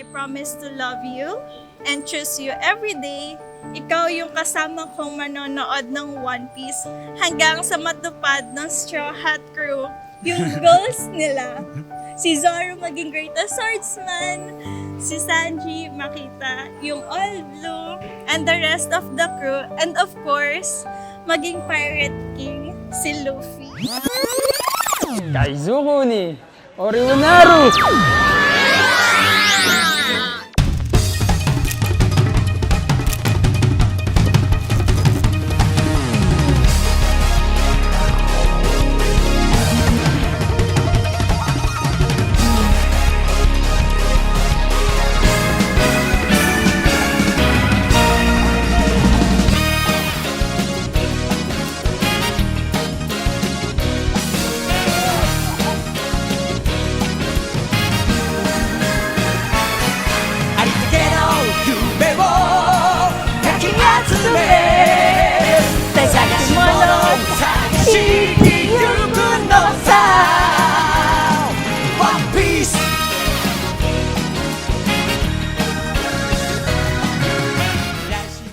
I promise to love you and choose you every day. Ikaw yung kasama kong manonood ng One Piece hanggang sa matupad ng Straw Hat Crew yung goals nila. Si Zoro maging greatest swordsman, si Sanji makita yung All Blue, and the rest of the crew, and of course, maging Pirate King si Luffy. Kaizuku ni Orochimaru!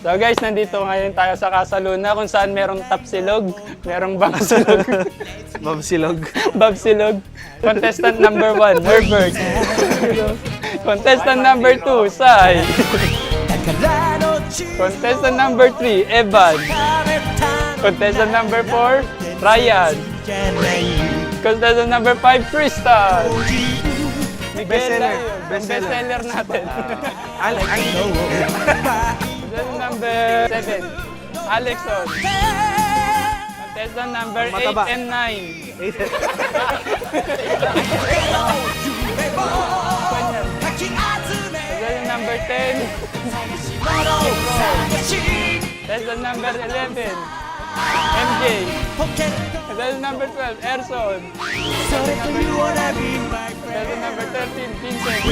So guys, nandito ngayon tayo sa Casa Luna kung saan merong tapsilog, merong bangsilog. Babsilog. Babsilog. Contestant number 1, Herbert. Contestant number 2, Sai. Contestant number 3, Evan. Contestant number 4, Ryan. Contestant number 5, Crystal. Bestseller. Bestseller natin. Contestant number 7, Alexon. Contestant number 8 and 9. Contestant number 10, Contestant number 11, MJ. Contestant number 12, Erson. Contestant number 13, Vincent.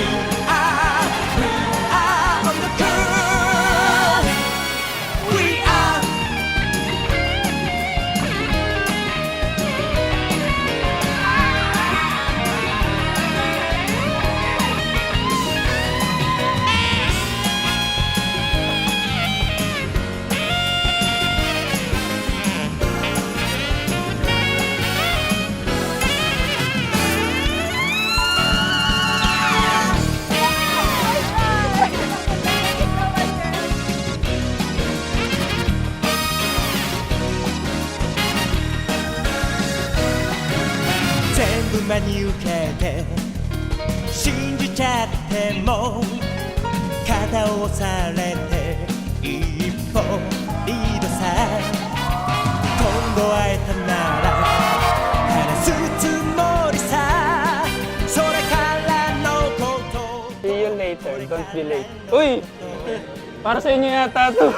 真に受けて信じちゃっても肩を押されて一歩リードさ今度会えたなら話すつもりさそれからのこと See you later, don't be late. Uy! Para sa inyo yata to.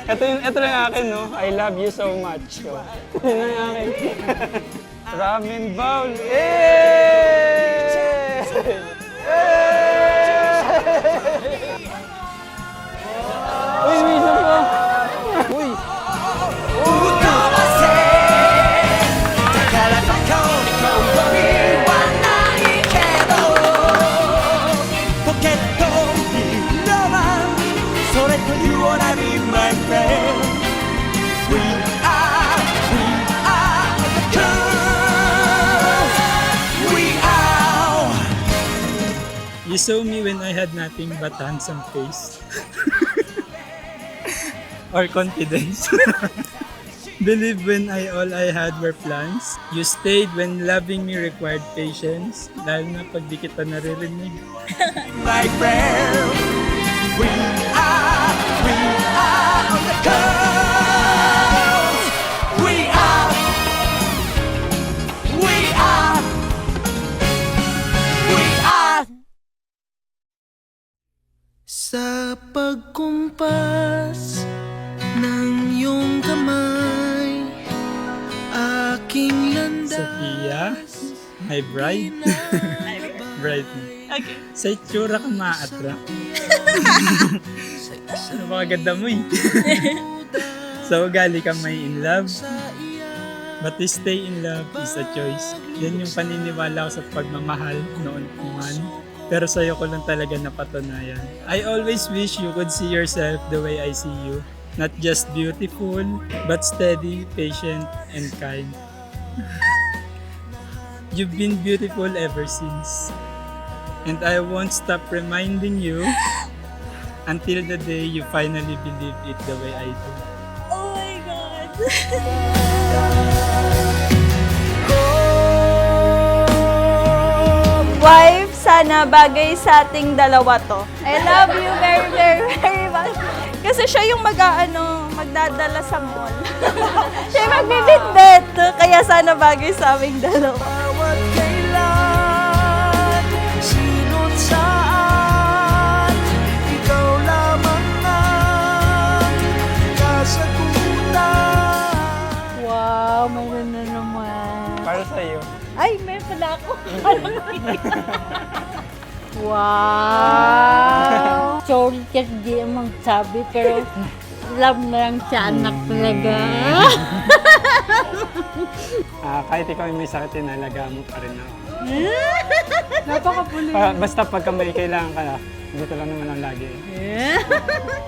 ito lang akin, no? I love you so much. So, ito lang akin. Ramen bowl! Eh! Uy, may isa pa! Uy! だからどこに興味はないけどポケットにロマンそれと You wanna be my friend We are the girls We are You saw me when I had nothing but handsome face. Or confidence. Believe when all I had were plans. You stayed when loving me required patience. Lalo na pag di kita naririnig. my friend We are the girls We are Sa pagkumpas ng iyong kamay aking landas Sophia, my bride. Bride. Okay. Sa itsura ka ma-attract. Napakaganda mo eh. Sa ugali ka may in love. But to stay in love is a choice. Yan yung paniniwala ko sa pagmamahal noon man. pero sa'yo ko lang talaga napatunayan. I always wish you could see yourself the way I see you. Not just beautiful, but steady, patient, and kind. You've been beautiful ever since. And I won't stop reminding you until the day you finally believe it the way I do. Oh my God. Wife, sana bagay sa ating dalawa to. I love you very, very, very much. Kasi siya yung magdadala sa mall. Siya yung magbibitbit. Kaya sana bagay sa aming dalawa. Bawat kailan, sino't saan, ikaw lamang ang kasagutan. Wow, mayroon na naman. Para sa'yo. Ay, may pala ako. Wow! Sorry kasi di magsabi, pero love na lang sa anak talaga. Kahit ikaw may sakit, inalagaan mo pa rin ako. Napakapuli. Basta pagka may kailangan ka na, dito lang naman ang lagi.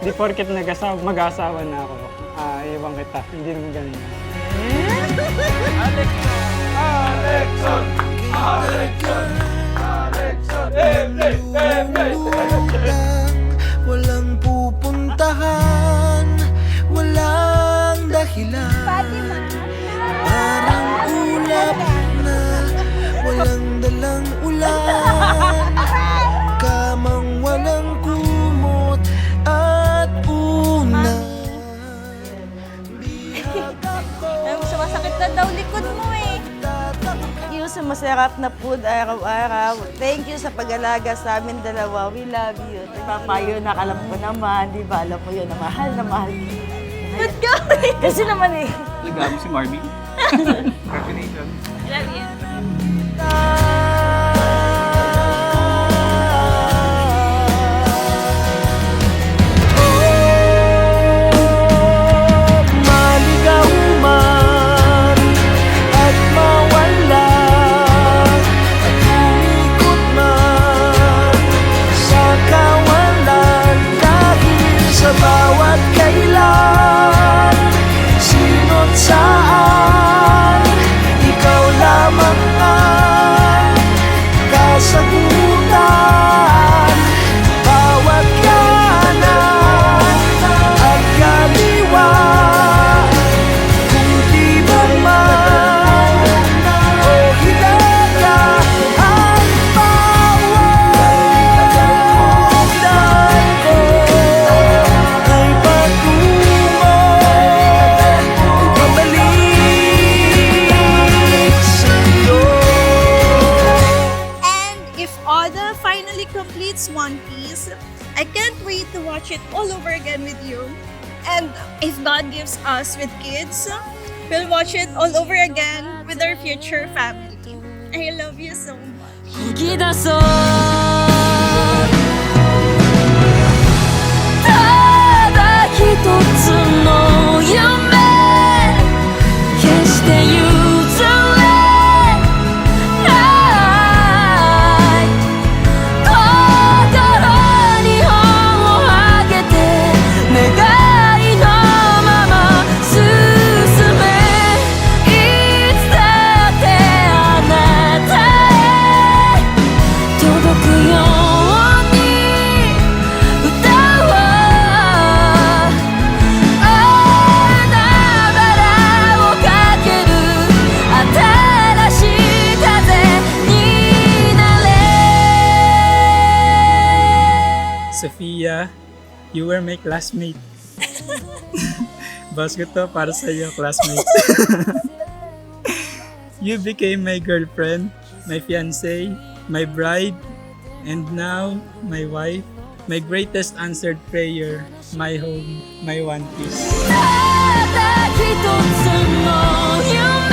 Di porket mag-asawa na ako, iwan kita. Hindi naman ganun. Walang pupuntahan, walang dahilan. Parang ulap na walang dalang ulan. Kamang walang kumot at unan. Sumasakit na daw likod mo eh. Thank you sa masarap na food araw-araw. Thank you sa pag-alaga sa amin dalawa. We love you. Papayo na alam ko naman, di ba? Alam mo yun na mahal na mahal. Ba't ka? Kasi naman eh. Nagamo si Marvin. Congratulations. Love you. Maligaw man at mawala, at umikot man sa kawalan, dahil sa bawat kailan, sino't saan, ikaw lamang ang kasagutan. Bawat kanan at kaliwa, kung di ba man o hilaga, ang bawat daan ko ay patungo, pabalik sa'yo. And if Oda finally completes One Piece, I can't wait to watch it all over again with you. And if God gives us with kids, we'll watch it all over again with our future family. I love you so much. 吹き出そうただ一つの夢決して譲れない心に本をあげて願いのまま進めいつだってあなたへ届くように歌おう花々をかける新しい風になれ Sophia, you were my classmate. Boss ko to, para sa iyo, classmate. You became my girlfriend, my fiancé, my bride, and now my wife, my greatest answered prayer, my home, my One Piece. ただ一つの夢